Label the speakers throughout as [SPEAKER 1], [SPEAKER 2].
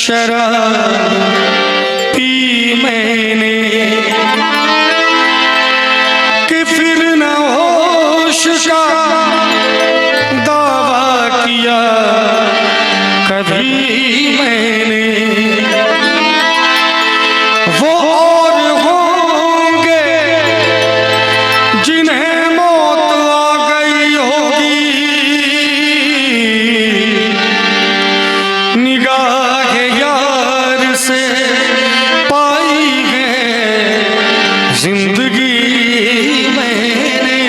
[SPEAKER 1] शराब पी मैंने कि फिर न होश का दावा किया कभी मैंने। वो और होंगे जिन्हें मौत आ गई होगी, निगाह यार से पाई है जिंदगी मैंने।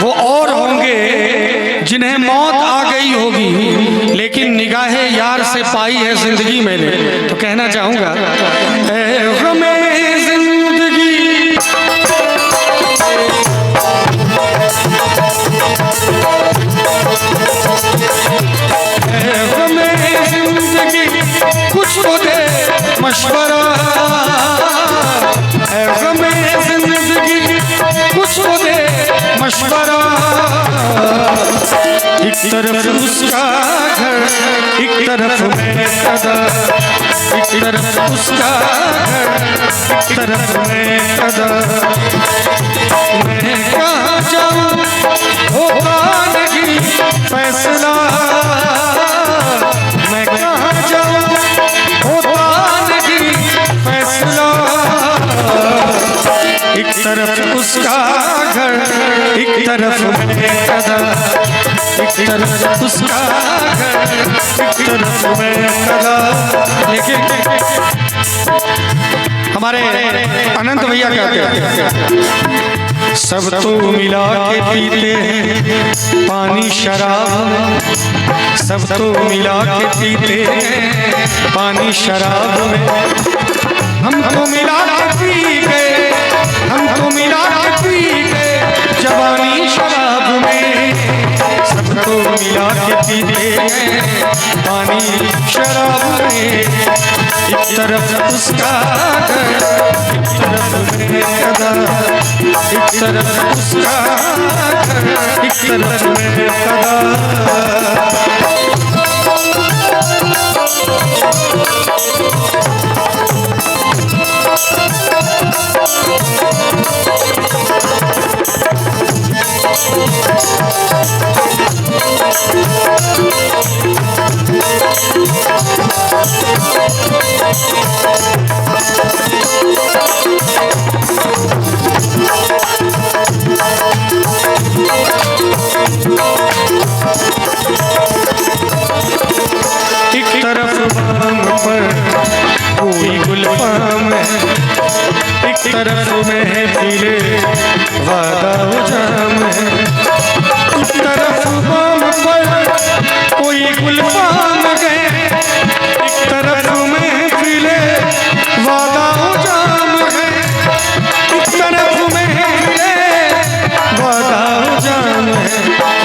[SPEAKER 1] वो और होंगे जिन्हें मौत आ गई होगी, लेकिन निगाह यार से पाई है जिंदगी मैंने। तो कहना चाहूंगा ऐ गमे जिंदगी कुछ तो दे मशवरा, है गमे जिंदगी कुछ तो दे मशवरा। एक तरफ उसका घर, एक तरफ मैं कदा, एक तरफ उसका घर, एक तरफ मैं कदा। मैं कहाँ जाऊँ होगा नहीं फैसला, मैं कहाँ जाऊँ होता नहीं फैसला। एक तरफ उसका घर, एक तरफ मैं कदा, एक तरफ उसका घर, एक तरफ मैं कदा। लेकिन हमारे अनंत भैया कहते हैं सब तो मिला के पीते हैं पानी शराब, सब तो मिला के पीते हैं पानी शराब में। हमको मिला के पी गए, हमको मिला के पी गए जवानी शराब में। सबको मिला के पीते हैं पानी शराब में। एक तरफ उसका घर, एक तरफ मैं कदा, एक तरफ उसका घर, एक तरफ मैं कदा। एक तरफ बाम पर कोई गुलफाम है, एक तरफ महफिले वादा जाम है। एक तरफ बाम पर कोई गुलफाम है, एक तरफ महफिले वादा जाम है। एक तरफ महफिले वादा जाम है।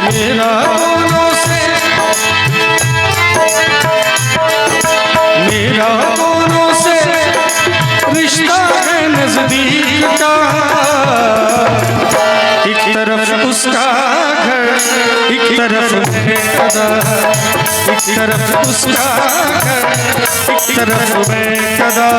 [SPEAKER 1] मेरा दोनों से, मेरा दोनों से रिश्ता है नजदीक का। एक तरफ उसका घर, एक तरफ मैं कदा, एक तरफ उसका घर, एक तरफ मैं कदा।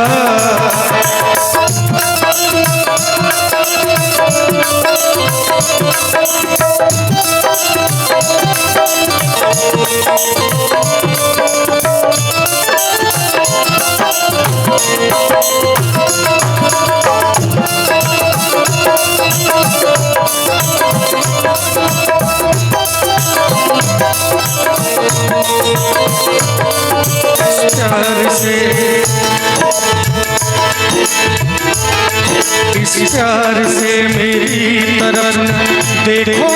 [SPEAKER 1] प्यार से, इस प्यार से मेरी तरफ देखो,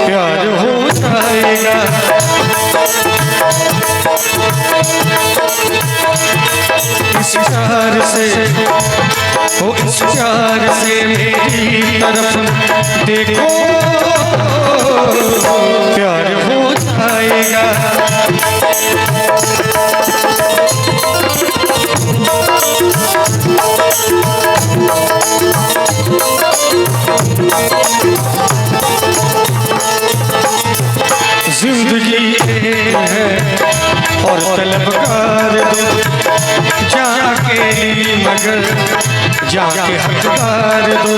[SPEAKER 1] प्यार हो जाएगा। इस प्यार से, हो इस प्यार से मेरी तरफ देखो, प्यार हो जाएगा। जिंदगी हैं और तलबकार दो जाके मगर जाके हकदार दो।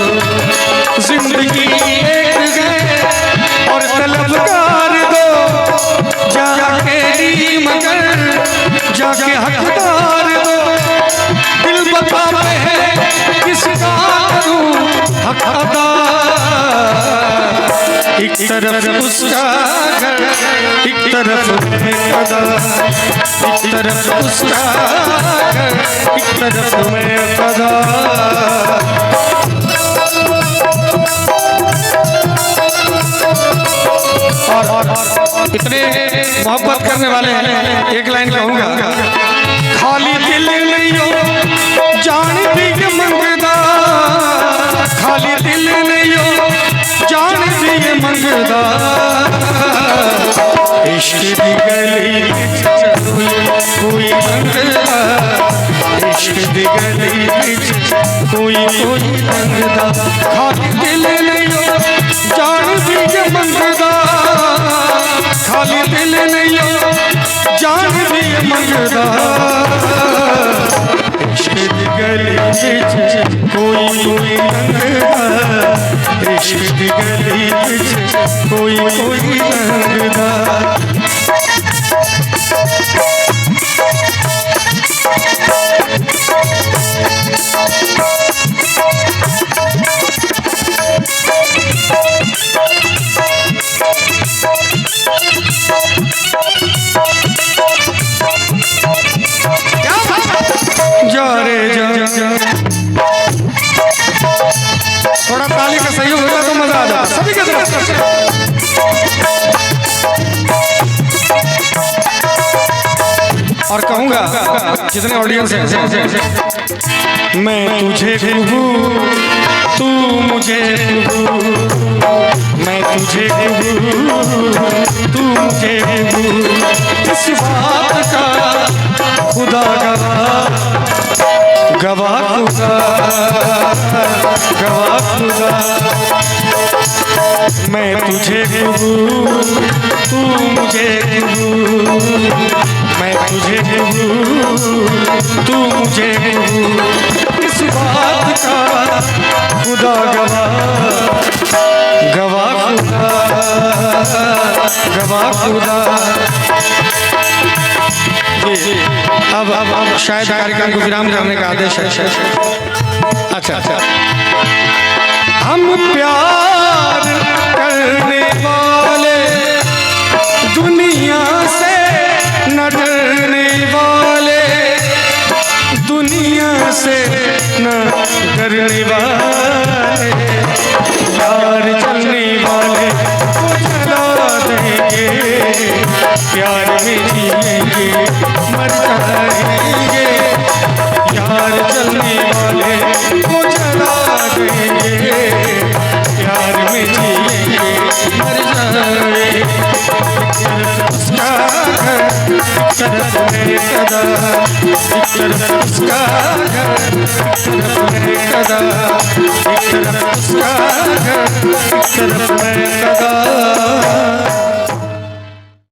[SPEAKER 1] जिंदगी एक है और तलबकार दो जाके मगर जाके हकदार दो। दिल बताता है किसका करूं हक अदा। एक तरफ उसका घर एक तरफ मैं अदा। एक तरफ उसका घर एक तरफ मैं अदा। और इतने मोहब्बत करने वाले हैं, एक लाइन कहूँगा। खाली दिल नहीं हो जान भी मंगदा, खाली दिल नहीं हो जान भी मंगदा। इश्क दी गली कोई मंगदा, इश्क दी गली कोई मंगदा। खाली दिल नहीं हो जान भी मंगदा, खाली दिल नहीं हो जान भी मंगदा। इश्क दी गली कोई मंगदा, इश्क दी गली कोई मंगदा। जा रे जा थोड़ा ताली का सहयोग होगा तो मजा आ जाता सभी के तरफ। और कहूंगा जितने ऑडियंस हैं, मैं तुझे कहूँ तू मुझे कहूँ, मैं तुझे कहूँ तू मुझे कहूँ। इस बात का खुदा गवाह खुदा गवाह खुदा। मैं तुझे कहूँ तू मुझे कहूँ, मैं तुझे कहूँ तू मुझे कहूँ। इस बात का खुदा गवाह खुदा गवाह खुदा। अब शायद कार्यक्रम को विराम करने का आदेश है। अच्छा हम प्यार करने वाले दुनिया से न डरने वाले, दुनिया से न डरने वाले। प्यार चलने वाले को जला देंगे, प्यार में जिएंगे मर जाएंगे। प्यार चलने वाले को जला देंगे, प्यार में जिएंगे मर जाएंगे। उसका घर एक तरफ मेरे कदा, एक तरफ उसका घर एक तरफ मेरे कदा, एक तरफ उसका घर एक तरफ मेरे कदा।